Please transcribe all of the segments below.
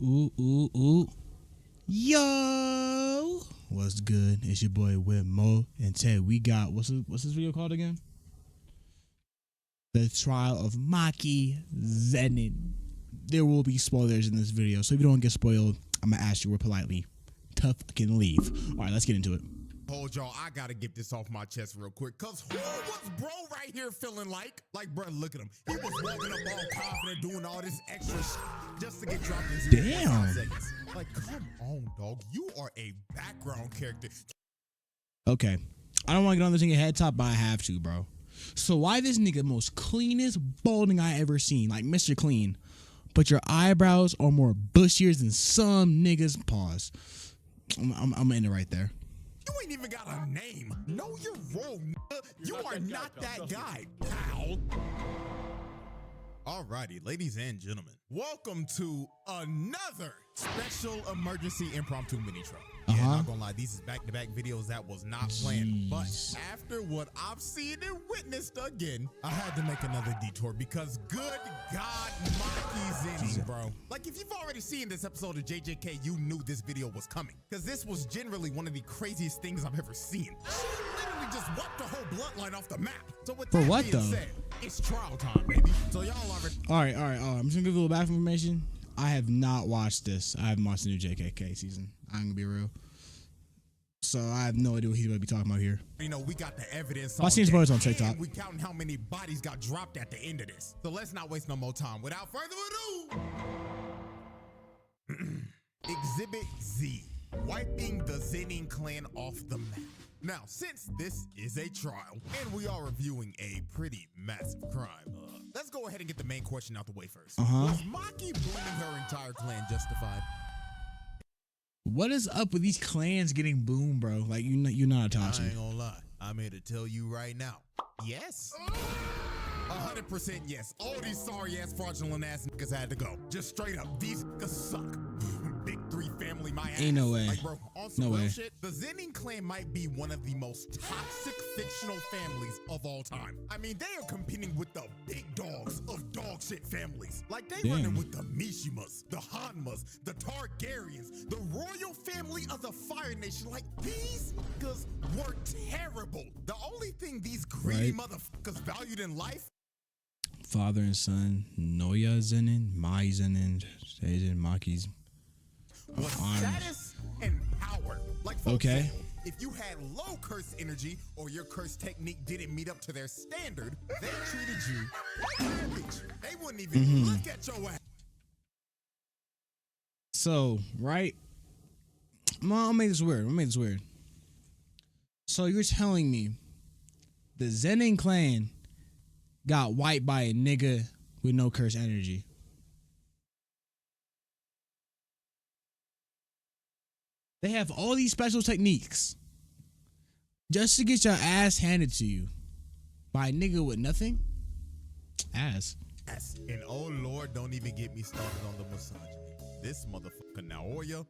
Ooh. Yo, what's good? It's your boy Whitmore, and today we got what's this video called again? The trial of Maki Zenin. There will be spoilers in this video, so if you don't get spoiled, I'm gonna ask you real politely to fucking leave. All right, let's get into it. Hold y'all, I gotta get this off my chest real quick, cause who was bro right here feeling like bro, look at him. He was walking up all confident, doing all this extra shit just to get dropped in 0.5 seconds. Like, come on, dog. You are a background character. Okay, I don't want to get on this thing head top, but I have to, bro. So why this nigga most cleanest balding I ever seen, like Mr. Clean, but your eyebrows are more bushier than some niggas? Pause. I'm gonna end it right there. You ain't even got a name. Know your role, nigga. You are not that guy, pal. Alrighty, ladies and gentlemen, welcome to another special emergency impromptu mini trial. Yeah, not gonna lie, these is back-to-back videos that was not planned. But after what I've seen and witnessed again, I had to make another detour because good God, Maki's in, bro. Like, if you've already seen this episode of JJK, you knew this video was coming. Because this was generally one of the craziest things I've ever seen. She literally just wiped the whole bloodline off the map. So with that being said, it's trial time, baby. So y'all already... All right. I'm just gonna give a little back information. I have not watched this. I haven't watched the new JKK season. I'm gonna be real. So I have no idea what he's gonna be talking about here. You know, we got the evidence. I've seen spoilers on TikTok. We counting how many bodies got dropped at the end of this. So let's not waste no more time. Without further ado, Exhibit Z, wiping the Zenin clan off the map. Now, since this is a trial and we are reviewing a pretty massive crime, let's go ahead and get the main question out the way first. Was Maki booming her entire clan justified? What is up with these clans getting boomed, bro? Like, you're not Itachi. I ain't gonna lie. I'm here to tell you right now. Yes. 100% yes. All these sorry ass fraudulent ass niggas had to go. Just straight up. These niggas suck. Big three family, my ass. Ain't no way. Like, bro, on some real shit, the Zenin clan might be one of the most toxic fictional families of all time. I mean, they are competing with the big dogs of dog shit families. Like, they running with the Mishimas, the Hanmas, the Targaryens, the royal family of the Fire Nation. Like, these niggas were terrible. The only thing these greedy motherfuckers valued in life, father and son, Noya Zenin, Mai Zenin, Zenin, Maki's was status and power. Like, okay, if you had low curse energy or your curse technique didn't meet up to their standard, they treated you like garbage. They wouldn't even look at your ass. So, right? I'll make this weird. So you're telling me the Zenin clan got wiped by a nigga with no curse energy? They have all these special techniques just to get your ass handed to you by a nigga with nothing? Ass. And oh Lord, don't even get me started on the misogyny. This motherfucker Naoya,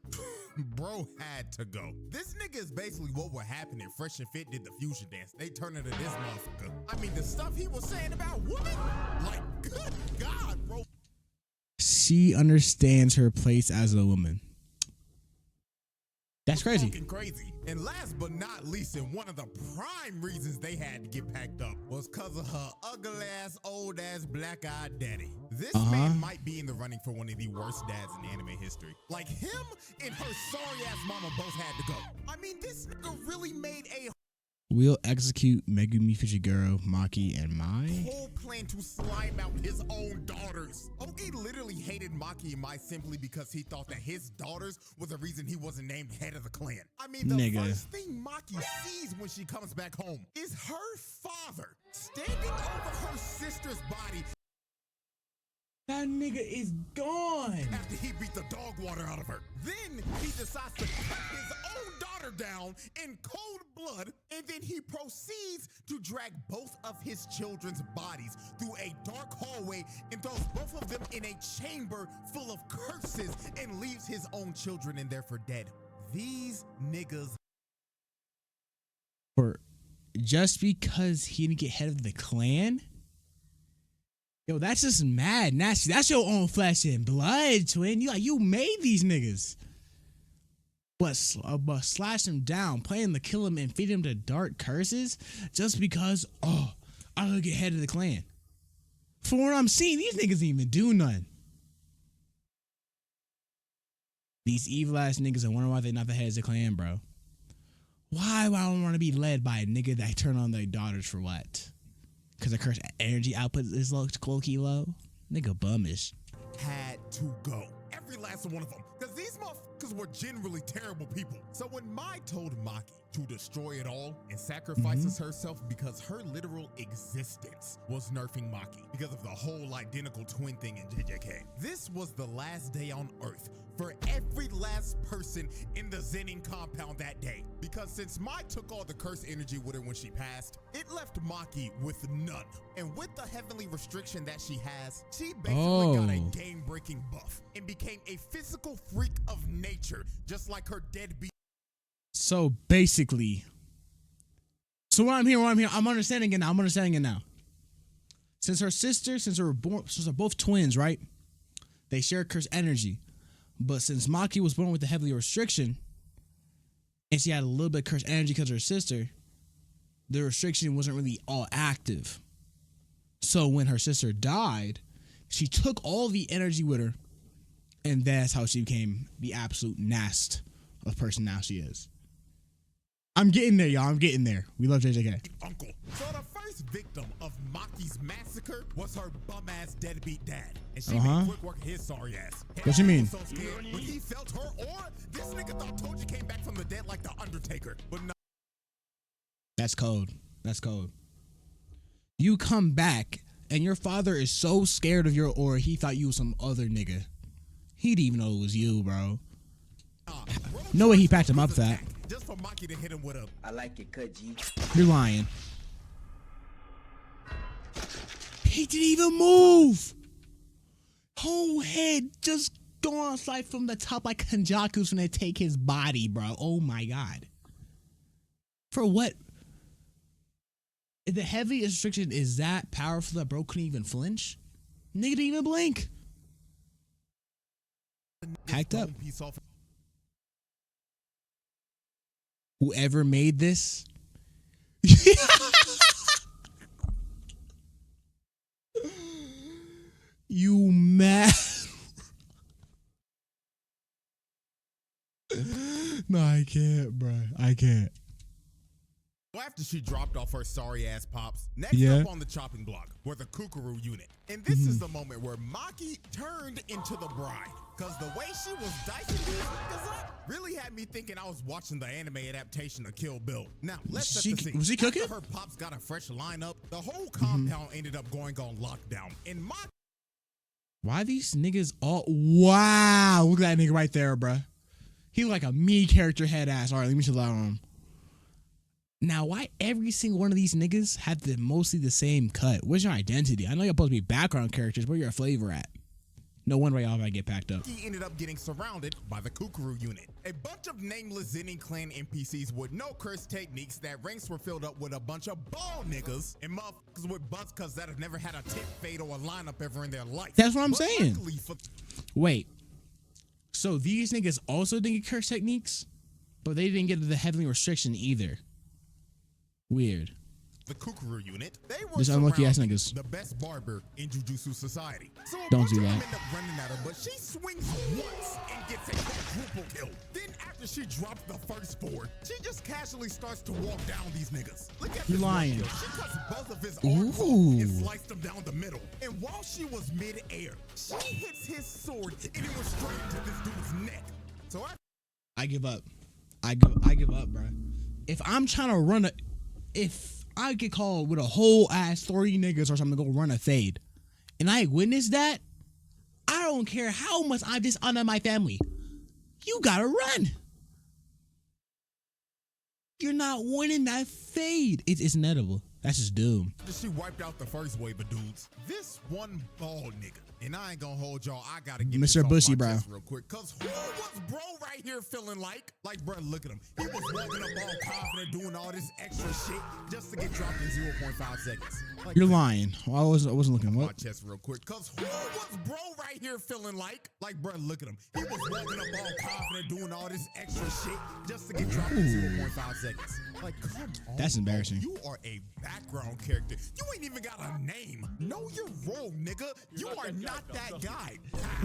bro, had to go. This nigga is basically what would happen if Fresh and Fit did the fusion dance. They turn into this motherfucker. I mean, the stuff he was saying about women, like, good God, bro. She understands her place as a woman. That's crazy. Crazy. And last but not least, and one of the prime reasons they had to get packed up was because of her ugly ass, old ass, black-eyed daddy. This man might be in the running for one of the worst dads in anime history. Like, him and her sorry ass mama both had to go. I mean, this nigga really made a will execute Megumi Fushiguro, Maki, and Mai whole plan to slime out his own daughters. Oki literally hated Maki and Mai simply because he thought that his daughters were the reason he wasn't named head of the clan. I mean, the first thing Maki sees when she comes back home is her father standing over her sister's body. That nigga is gone. After he beat the dog water out of her. Then he decides to cut his own daughter down in cold blood, and then he proceeds to drag both of his children's bodies through a dark hallway and throws both of them in a chamber full of curses and leaves his own children in there for dead. These niggas. For just because he didn't get head of the clan? Yo, that's just mad nasty. That's your own flesh and blood, twin. You made these niggas. But slash them down, plan to kill him and feed him to dark curses just because, I gotta get head of the clan. For what I'm seeing, these niggas didn't even do nothing. These evil ass niggas, I wonder why they not the heads of the clan, bro. Why would I want to be led by a nigga that turn on their daughters for what? Because the curse energy output is low low? Nigga bummish. Had to go. Every last one of them. Because these motherfuckers were generally terrible people. So when Mai told Maki to destroy it all and sacrifices herself because her literal existence was nerfing Maki because of the whole identical twin thing in JJK. This was the last day on Earth for every last person in the Zenin compound that day. Because since Mai took all the curse energy with her when she passed, it left Maki with none. And with the heavenly restriction that she has, she basically got a game-breaking buff and became a physical freak of nature, just like her deadbeat. So basically, what I'm hearing, I'm understanding it now. Since they're both twins, right? They share curse energy. But since Maki was born with the heavy restriction, and she had a little bit of curse energy because of her sister, the restriction wasn't really all active. So when her sister died, she took all the energy with her, and that's how she became the absolute nast of person now she is. I'm getting there, y'all. I'm getting there. We love JJK. Uncle. So the first victim of Maki's massacre was her bum-ass deadbeat dad. And she made quick work of his sorry ass. What you mean? So scared when he felt her aura, this nigga thought Toji came back from the dead like the Undertaker. But no. That's cold. That's cold. You come back, and your father is so scared of your aura, he thought you was some other nigga. He didn't even know it was you, bro. No way he packed him up that. Just for Maki to hit him with a I like your cut, G. You're lying. He didn't even move. Whole head just go on slide from the top like Kanjaku's when they take his body, bro. Oh my god. For what? The heavy restriction is that powerful that bro couldn't even flinch? Nigga didn't even blink. Hacked up. Whoever made this. You mad? No, I can't, bro. I can't. After she dropped off her sorry ass pops, next up on the chopping block were the Kukuru unit. And this is the moment where Maki turned into the bride. Cause the way she was dicing these niggas up really had me thinking I was watching the anime adaptation of Kill Bill. Now, let's set the scene. Was she cooking? After her pops got a fresh lineup, the whole compound ended up going on lockdown. And Maki. Why these niggas all... Wow. Look at that nigga right there, bruh. He look like a me character head ass. All right, let me chill out on him. Now, why every single one of these niggas have mostly the same cut? What's your identity? I know you're supposed to be background characters. Where your flavor at? No wonder y'all gotta get packed up. He ended up getting surrounded by the Kukuru unit. A bunch of nameless Zenin clan NPCs with no curse techniques that ranks were filled up with a bunch of bald niggas and motherfuckers with butts cause that have never had a tip fade or a lineup ever in their life. That's what I'm saying. Wait. So these niggas also didn't get curse techniques? But they didn't get the heavenly restriction either. Weird. The Kukuru unit, they were just unlucky ass niggas. The best barber in Jujutsu Society. So don't do that. End up running at her, but she swings once and gets a quadruple kill. Then after she drops the first four, she just casually starts to walk down these niggas. Look at you this lying. She cuts both of his arms off and sliced them down the middle. And while she was mid-air, she hits his sword and it was straight into this dude's neck. So I give up. I give up, bro. If I'm trying to run if I get called with a whole ass 3 niggas or something to go run a fade, and I witness that, I don't care how much I dishonor my family. You gotta run. You're not winning that fade. It's inedible. That's just doom. She wiped out the first wave of dudes. This one bald nigga And I ain't gonna hold y'all. I gotta get Mr. this off Bushy, my bro. chest real quick. Cause who was bro right here feeling like? Like, bro, look at him. He was walking up all confident, doing all this extra shit just to get dropped in 0.5 seconds. Like, You're lying. Well, I wasn't looking. my What? chest real quick. Cause who was bro right here feeling like? Like, bro, look at him. He was walking up all confident, doing all this extra shit just to get dropped in 0.5 seconds. Like, come on. That's embarrassing. You are a background character. You ain't even got a name. Know your role, nigga. You are not that guy.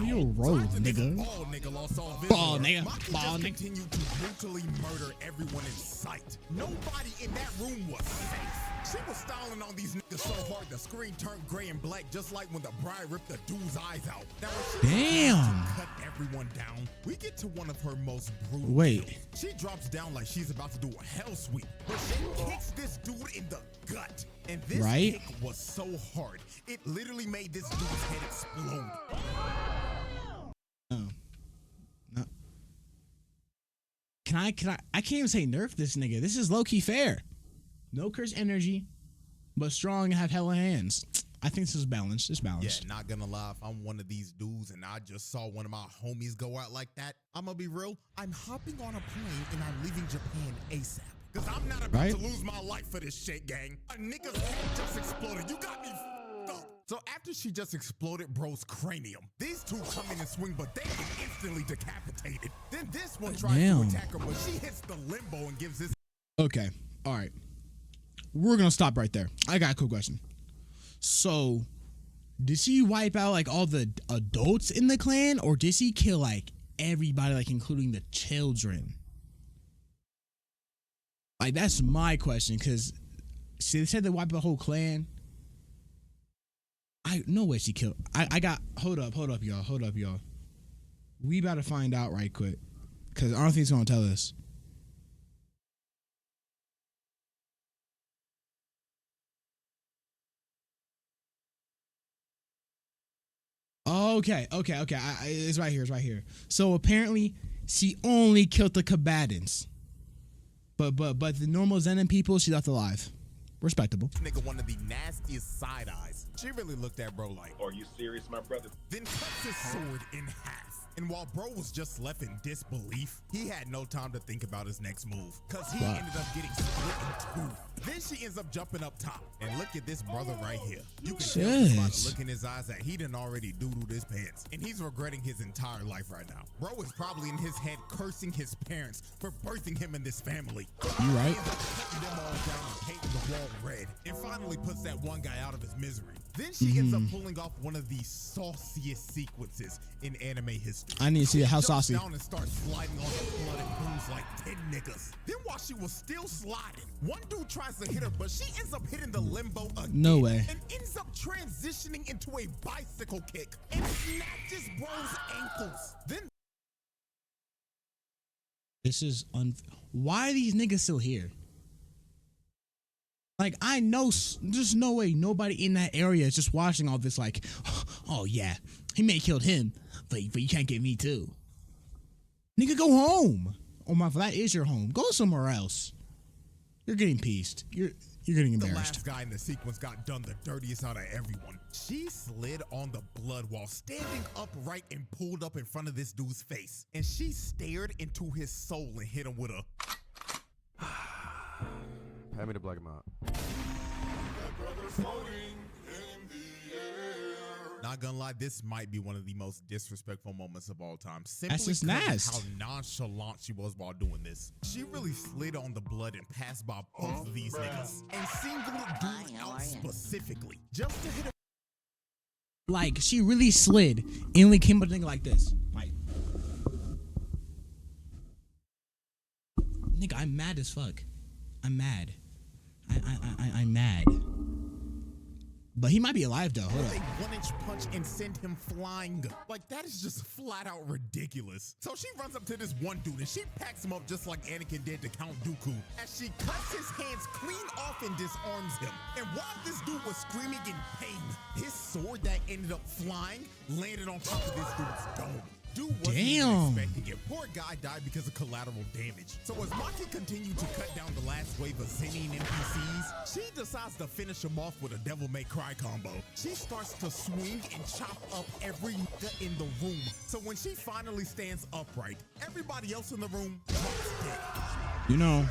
Your role, nigga. Ball nigga lost all of his Ball, lore. nigga. Maki Ball, just nigga. continued to brutally murder everyone in sight. Nobody in that room was safe. She was styling on these niggas so hard the screen turned gray and black, just like when the bride ripped the dude's eyes out. Now, when she Damn. cut everyone down, we get to one of her most brutal Wait. kills. She drops down like she's about to do a hell sweep, but she kicks this dude in the gut. And this Right? kick was so hard, it literally made this dude's head explode. No. I can't even say nerf this nigga. This is low-key fair. No curse energy, but strong and have hella hands. I think this is balanced. It's Yeah, balanced. not gonna lie, if I'm one of these dudes and I just saw one of my homies go out like that, I'm gonna be real. I'm hopping on a plane and I'm leaving Japan ASAP. Cause I'm not about Right? to lose my life for this shit, gang. A nigga's head just exploded. You got me f***ed up. So after she just exploded bro's cranium, these two come in and swing, but they get instantly decapitated. Then this one tries Damn. to attack her, but she hits the limbo and gives this. Okay. All right. We're gonna stop right there. I got a cool question. So, did she wipe out like all the adults in the clan, or did she kill like everybody, like including the children? Like, that's my question, because they said they wiped the whole clan. No way she killed. Hold up, y'all. We about to find out right quick, because I don't think it's gonna tell us. Okay. It's right here. So apparently, she only killed the combatants, but the normal Zenin people, she left alive. Respectable. Nigga, one of the nastiest side eyes. She really looked at bro like, Are you serious, my brother? then cuts his sword in half. And while bro was just left in disbelief, he had no time to think about his next move, cause he ended up getting split in two. Then she ends up jumping up top. And look at this brother right here. You can tell just by the look in his eyes that he done already doodled his pants. And he's regretting his entire life right now. Bro is probably in his head cursing his parents for birthing him in this family. You right? He ends up cutting them all down and painting the wall red. And finally puts that one guy out of his misery. Then she ends up pulling off one of the sauciest sequences in anime history. I need to see it. How Jumps saucy. down and starts sliding on the blood and booze like 10 niggas. Then while she was still sliding, one dude tries to hit her, but she ends up hitting the limbo again. No way. And ends up transitioning into a bicycle kick and snatches bro's ankles. Then This is why are these niggas still here? Like, I know there's no way nobody in that area is just watching all this like, oh yeah, he may have killed him, but you can't get me too. Nigga, go home. Oh my, that is your home. Go somewhere else. You're getting pieced. You're getting the embarrassed. last guy in the sequence got done the dirtiest out of everyone. She slid on the blood while standing upright and pulled up in front of this dude's face. And she stared into his soul and hit him with a... Hand me the black amount. Not gonna lie, this might be one of the most disrespectful moments of all time. Simply That's just because nasty. of how nonchalant she was while doing this. She really slid on the blood and passed by both of these niggas and singled dude out specifically just to hit him. Like, she really slid and only came up with a nigga like this. Like, nigga, I'm mad as fuck. I'm mad. I'm mad. But he might be alive though. Hold up. A 1-inch punch and send him flying. Like, that is just flat out ridiculous. So she runs up to this one dude and she packs him up just like Anakin did to Count Dooku as she cuts his hands clean off and disarms him. And while this dude was screaming in pain, his sword that ended up flying landed on top of this dude's dome. Dude wasn't even Damn. expecting it. Poor guy died because of collateral damage. So as Maki continued to cut down the last wave of Zenin NPCs, she decides to finish him off with a Devil May Cry combo. She starts to swing and chop up every nigga in the room. So when she finally stands upright, everybody else in the room drops dead. You know,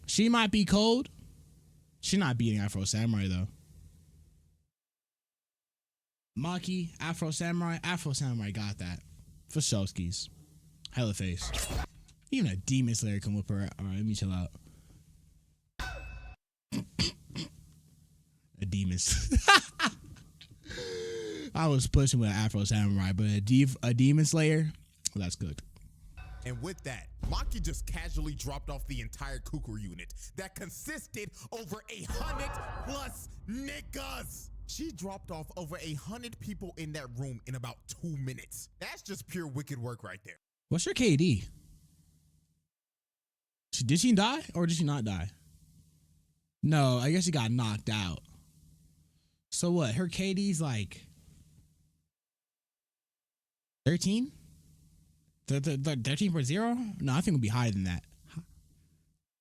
she might be cold. She not beating Afro Samurai though. Maki, Afro Samurai got that. For Showskis. Hella face. Even a Demon Slayer can whip her. Alright, let me chill out. A Demon I was pushing with Afro Samurai, but a Demon Slayer, well, that's good. And with that, Maki just casually dropped off the entire Kukuru unit that consisted over 100+ niggas. She dropped off over 100 people in that room in about 2 minutes. That's just pure wicked work right there. What's her KD? Did she die or did she not die? No, I guess she got knocked out. So what? Her KD's like 13? 13.0? No, I think it'll be higher than that.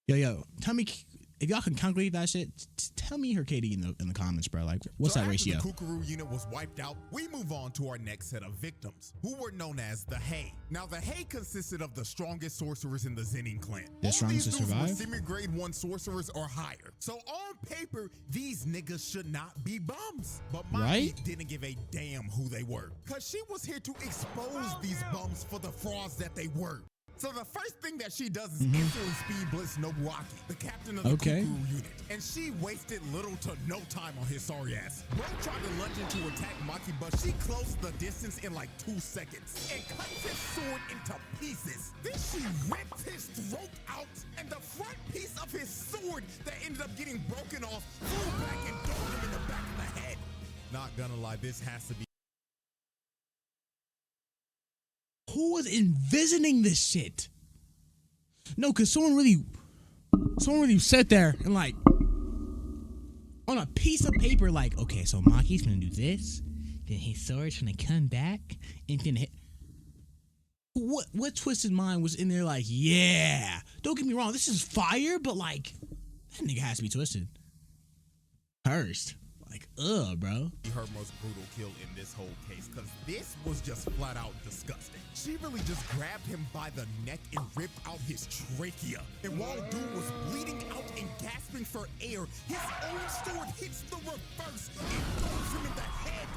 Yo, tell me if y'all can calculate that shit. Tell me her KD in the comments, bro. Like, what's that ratio? After the Kukuru unit was wiped out, we move on to our next set of victims, who were known as the Hei. Now, the Hei consisted of the strongest sorcerers in the Zenin clan. The strongest to survive? Were semi-grade 1 sorcerers or higher. So on paper, these niggas should not be bums. But Maki didn't give a damn who they were, because she was here to expose these bums for the frauds that they were. So the first thing that she does is instantly speed blitz Nobuaki, the captain of the Kukuru unit. And she wasted little to no time on his sorry ass. Bro tried to lunge in to attack Maki, but she closed the distance in like 2 seconds and cuts his sword into pieces. Then she ripped his throat out, and the front piece of his sword that ended up getting broken off flew back and dogged him in the back of the head. Not gonna lie, this has to be. Who was envisioning this shit? No, because someone really sat there and like on a piece of paper, like, okay, so Maki's gonna do this, then his sword's gonna come back, and then what twisted mind was in there? Like, yeah, don't get me wrong, this is fire, but like that nigga has to be twisted. Cursed. Like, bro. Her most brutal kill in this whole case, because this was just flat out disgusting. She really just grabbed him by the neck and ripped out his trachea. And while dude was bleeding out and gasping for air, his own sword hits the reverse and throws him in the head.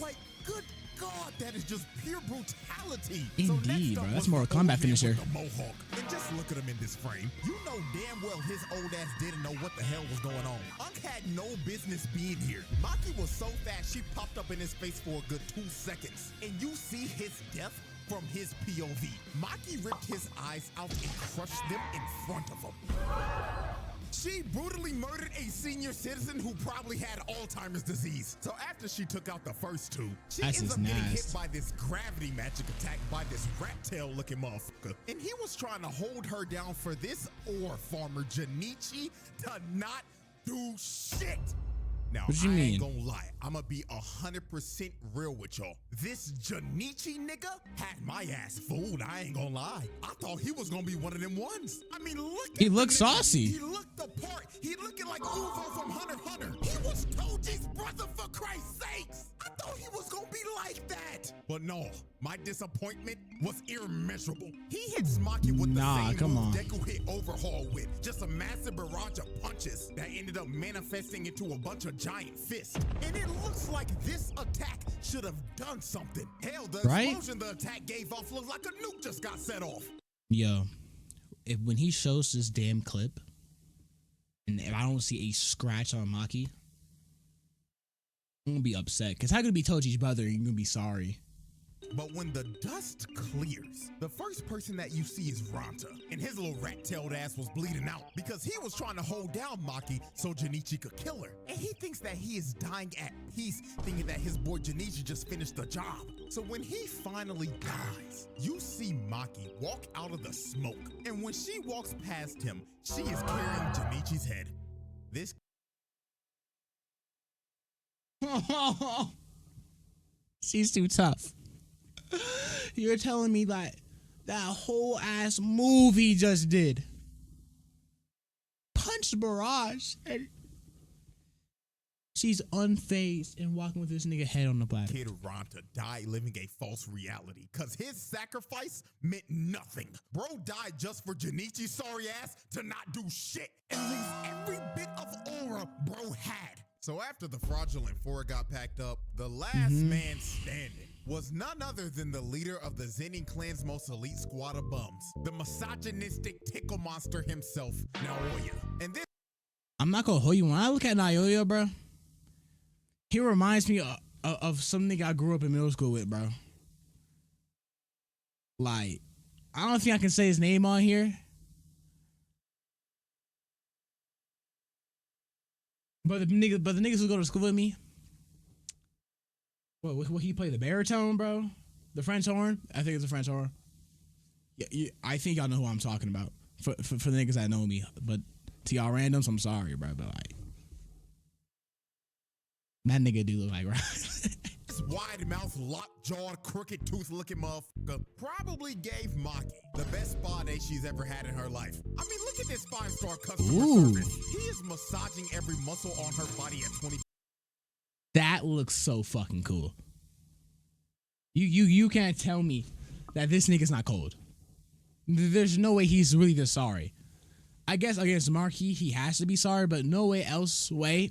Like, good God, that is just pure brutality. Indeed, bro. That's more a combat finisher. The Mohawk. And just look at him in this frame. You know damn well his old ass didn't know what the hell was going on. Unk had no business being here. Maki was so fast, she popped up in his face for a good 2 seconds. And you see his death from his POV. Maki ripped his eyes out and crushed them in front of him. She brutally murdered a senior citizen who probably had Alzheimer's disease. So after she took out the first 2, she ends up getting hit by this gravity magic attack by this rat tail looking motherfucker. And he was trying to hold her down for this ore farmer Junichi to not do shit. Now, what do you I mean? ain't gonna lie, I'ma be 100% real with y'all. This Junichi nigga had my ass fooled, I ain't gonna lie. I thought he was gonna be one of them ones. I mean, look at He looked saucy. He looked the part. He looking like Uvo from Hunter x Hunter. He was Toji's brother, for Christ's sakes. I thought he was gonna be like that. But no, my disappointment was immeasurable. He hits Maki with the same move Deku hit Overhaul with. Just a massive barrage of punches that ended up manifesting into a bunch of giant fists. And it looks like this attack should have done something. Hell, the explosion the attack gave off looked like a nuke just got set off. Yo, when he shows this damn clip, and if I don't see a scratch on Maki, I'm gonna be upset. Because how could it be Toji's brother and you're gonna be sorry? But when the dust clears, the first person that you see is Ranta, and his little rat-tailed ass was bleeding out because he was trying to hold down Maki so Junichi could kill her. And he thinks that he is dying at peace, thinking that his boy Junichi just finished the job. So when he finally dies, you see Maki walk out of the smoke. And when she walks past him, she is carrying Junichi's head. This She's too tough. You're telling me that whole ass movie just did punch Barrage and she's unfazed and walking with this nigga head on the platter. Kid Ranta died living a false reality because his sacrifice meant nothing. Bro died just for Junichi's sorry ass to not do shit and lose every bit of aura bro had. So after the fraudulent four got packed up, the last man standing was none other than the leader of the Zenin clan's most elite squad of bums, the misogynistic tickle monster himself, Naoya. And this, I'm not gonna hold you. When I look at Naoya, bro, he reminds me of some nigga I grew up in middle school with, bro. Like, I don't think I can say his name on here. But the niggas who go to school with me, what he play the baritone, bro? The French horn? I think it's a French horn. Yeah, I think y'all know who I'm talking about. For the niggas that know me, but to y'all randoms, I'm sorry, bro. But like, that nigga do look like right. this wide mouth, lockjawed, crooked tooth looking motherfucker probably gave Maki the best spa day she's ever had in her life. I mean, look at this 5-star customer service. He is massaging every muscle on her body at 20. That looks so fucking cool. You can't tell me that this nigga's not cold. There's no way he's really this sorry. I guess against Maki, he has to be sorry, but no way else way.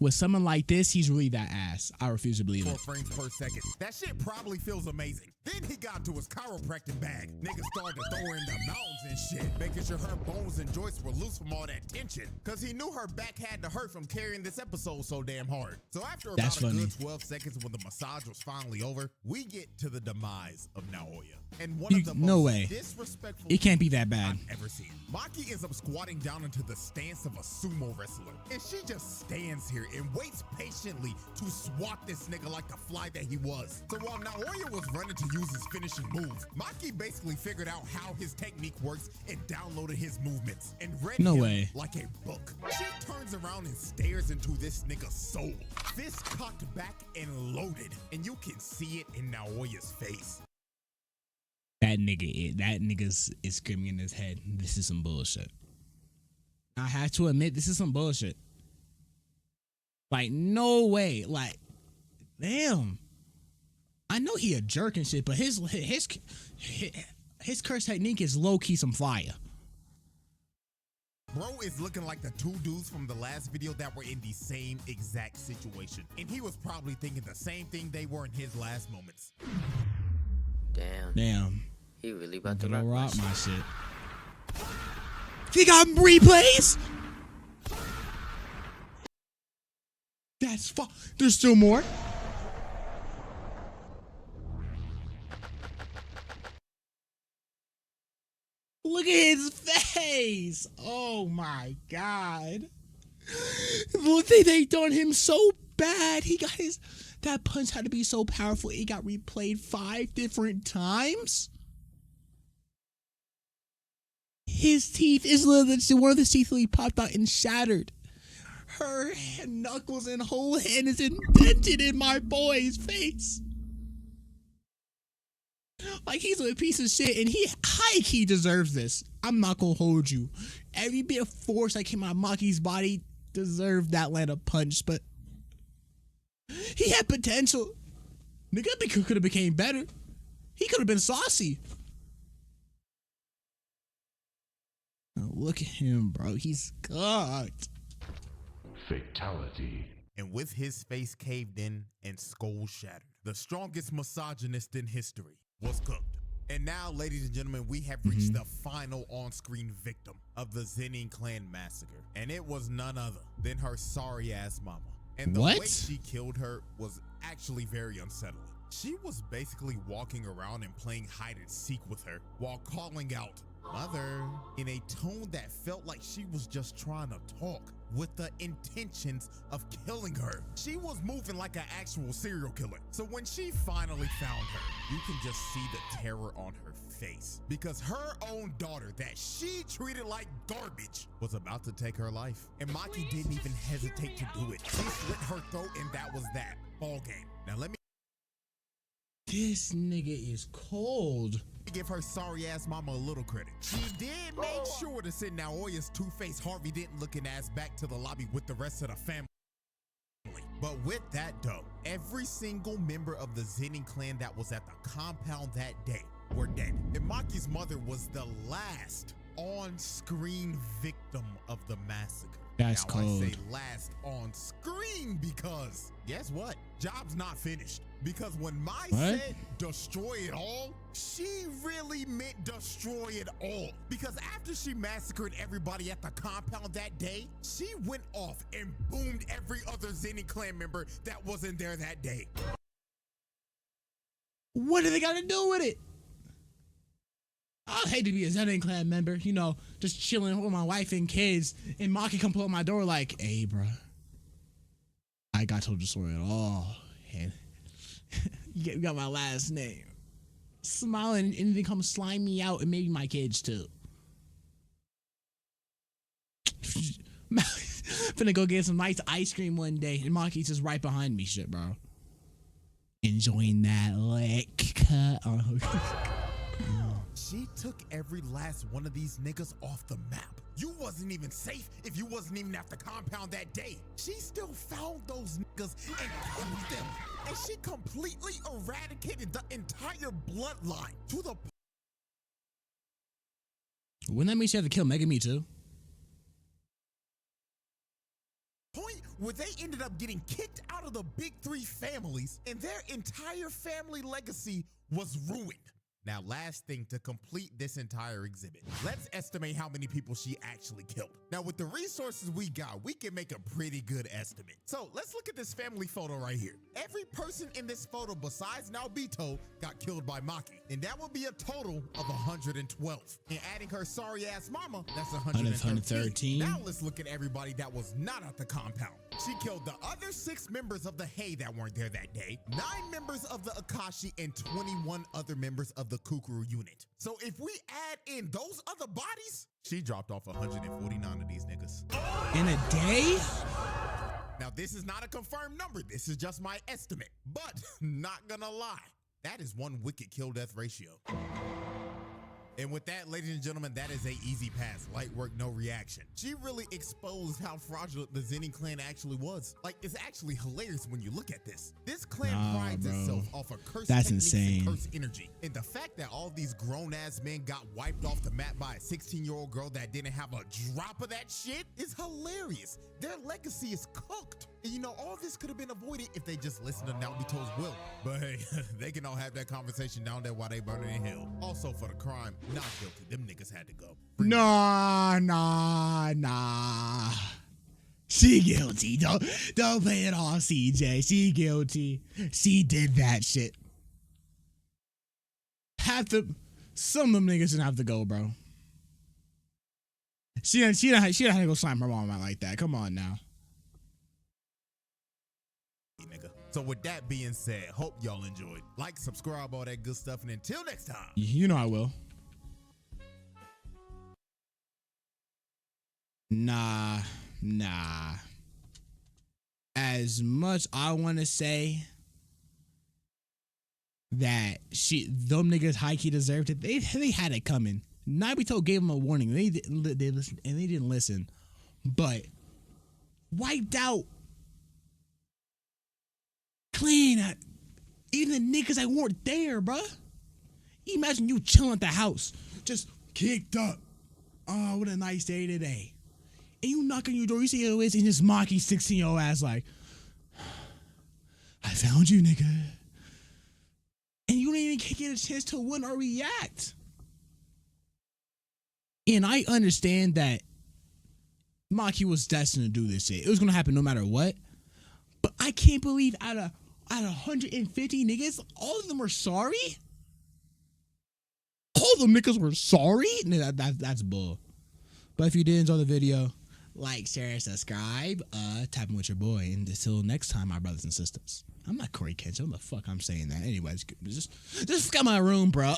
With someone like this, he's really that ass. I refuse to believe it. 4 frames per second. That shit probably feels amazing. Then he got into his chiropractic bag. Nigga started to throw her in the mountains and shit, making sure her bones and joints were loose from all that tension. Cause he knew her back had to hurt from carrying this episode so damn hard. So after about a good 12 seconds when the massage was finally over, we get to the demise of Naoya. And one of the most disrespectful it can't be that bad. I've ever seen. Maki ends up squatting down into the stance of a sumo wrestler. And she just stands here and waits patiently to swat this nigga like the fly that he was. So while Naoya was running to use his finishing move, Maki basically figured out how his technique works and downloaded his movements and read him like a book. She turns around and stares into this nigga's soul, fist cocked back and loaded, and you can see it in Naoya's face. That nigga's is screaming in his head, this is some bullshit. I have to admit, this is some bullshit. Like, no way. Like, damn. I know he a jerk and shit, but his curse technique is low-key some fire. Bro is looking like the 2 dudes from the last video that were in the same exact situation. And he was probably thinking the same thing they were in his last moments. Damn. He really about to rock my shit. He got replays? That's there's still more? Look at his face. Oh my God. Look, they done him so bad. He got that punch had to be so powerful. It got replayed 5 different times. His teeth is literally one of the teeth literally popped out and shattered. Her knuckles and whole hand is indented in my boy's face. Like he's a piece of shit, and he high-key deserves this. I'm not gonna hold you. Every bit of force that came out of Maki's body deserved that land of punch, but he had potential. Nigga could have became better. He could have been saucy. Now look at him, bro. He's cooked. Fatality. And with his face caved in and skull shattered, the strongest misogynist in history was cooked. And now, ladies and gentlemen, we have reached the final on-screen victim of the Zenin clan massacre. And it was none other than her sorry-ass mama. And the way she killed her was actually very unsettling. She was basically walking around and playing hide and seek with her while calling out, "Mother," in a tone that felt like she was just trying to talk with the intentions of killing her. She was moving like an actual serial killer. So when she finally found her, you can just see the terror on her face because her own daughter that she treated like garbage was about to take her life. And Maki didn't even hesitate to do it. She slit her throat and that was that. Ball game. Now let me This nigga is cold. Give her sorry ass mama a little credit. She did make sure to send Naoya's two-faced Harvey Dent looking ass back to the lobby with the rest of the family. But with that though, every single member of the Zenin clan that was at the compound that day were dead. And Maki's mother was the last on-screen victim of the massacre. That's now, cold. I say last on screen because guess what? Job's not finished. Because when Mai said destroy it all, she really meant destroy it all. Because after she massacred everybody at the compound that day, she went off and boomed every other Zenin clan member that wasn't there that day. What do they got to do with it? I'd hate to be a Zenin clan member, you know, just chilling with my wife and kids, and Maki come pull up my door like, hey, bro, I got to destroy it all. And you got my last name. Smiling, and then come slime me out, and maybe my kids too. Finna go get some nice ice cream one day, and Maki's just right behind me, shit, bro. Enjoying that lick cut. She took every last one of these niggas off the map. You wasn't even safe if you wasn't even at the compound that day. She still found those niggas and killed them. And she completely eradicated the entire bloodline to the Wouldn't that mean she had to kill Megami too? point where they ended up getting kicked out of the big three families and their entire family legacy was ruined. Now, last thing to complete this entire exhibit, let's estimate how many people she actually killed. Now, with the resources we got, we can make a pretty good estimate. So let's look at this family photo right here. Every person in this photo besides Naobito got killed by Maki, and that would be a total of 112. And adding her sorry ass mama, that's 113. Now let's look at everybody that was not at the compound. She killed the other 6 members of the Hei that weren't there that day, 9 members of the Akashi, and 21 other members of the Kukuru unit. So if we add in those other bodies, she dropped off 149 of these niggas. In a day? Now, this is not a confirmed number. This is just my estimate. But not gonna lie, that is one wicked kill-death ratio. And with that, ladies and gentlemen, that is a easy pass. Light work, no reaction. She really exposed how fraudulent the Zenin clan actually was. Like, it's actually hilarious when you look at this. This clan prides itself off of curse techniques and curse energy. And the fact that all these grown-ass men got wiped off the map by a 16-year-old girl that didn't have a drop of that shit is hilarious. Their legacy is cooked. And you know, all this could have been avoided if they just listened to Naobito's will. But hey, they can all have that conversation down there while they burning in hell. Also, for the crime, not guilty. Them niggas had to go. Nah. She guilty. Don't play it all, CJ. She guilty. She did that shit. Some of them niggas didn't have to go, bro. She didn't have to go slam her mom out like that. Come on now. So with that being said, hope y'all enjoyed. Like, subscribe, all that good stuff, and until next time. You know I will. Nah. As much I want to say that them niggas high key deserved it, they had it coming. Naobito gave them a warning. They didn't listen. But wiped out clean even the niggas that weren't there, bruh. Imagine you chilling at the house, just kicked up. Oh, what a nice day today. And you knock on your door, you see who it is, and just Maki 16-year-old ass like, I found you, nigga. And you didn't even get a chance to win or react. And I understand that Maki was destined to do this shit. It was gonna happen no matter what. But I can't believe out of 150 niggas, all of them were sorry? All the niggas were sorry? That's bull. But if you did enjoy the video, like, share, subscribe, tapping with your boy. And until next time, my brothers and sisters. I'm not Corey Kenshin. What the fuck I'm saying that? Anyways, just got my room, bro.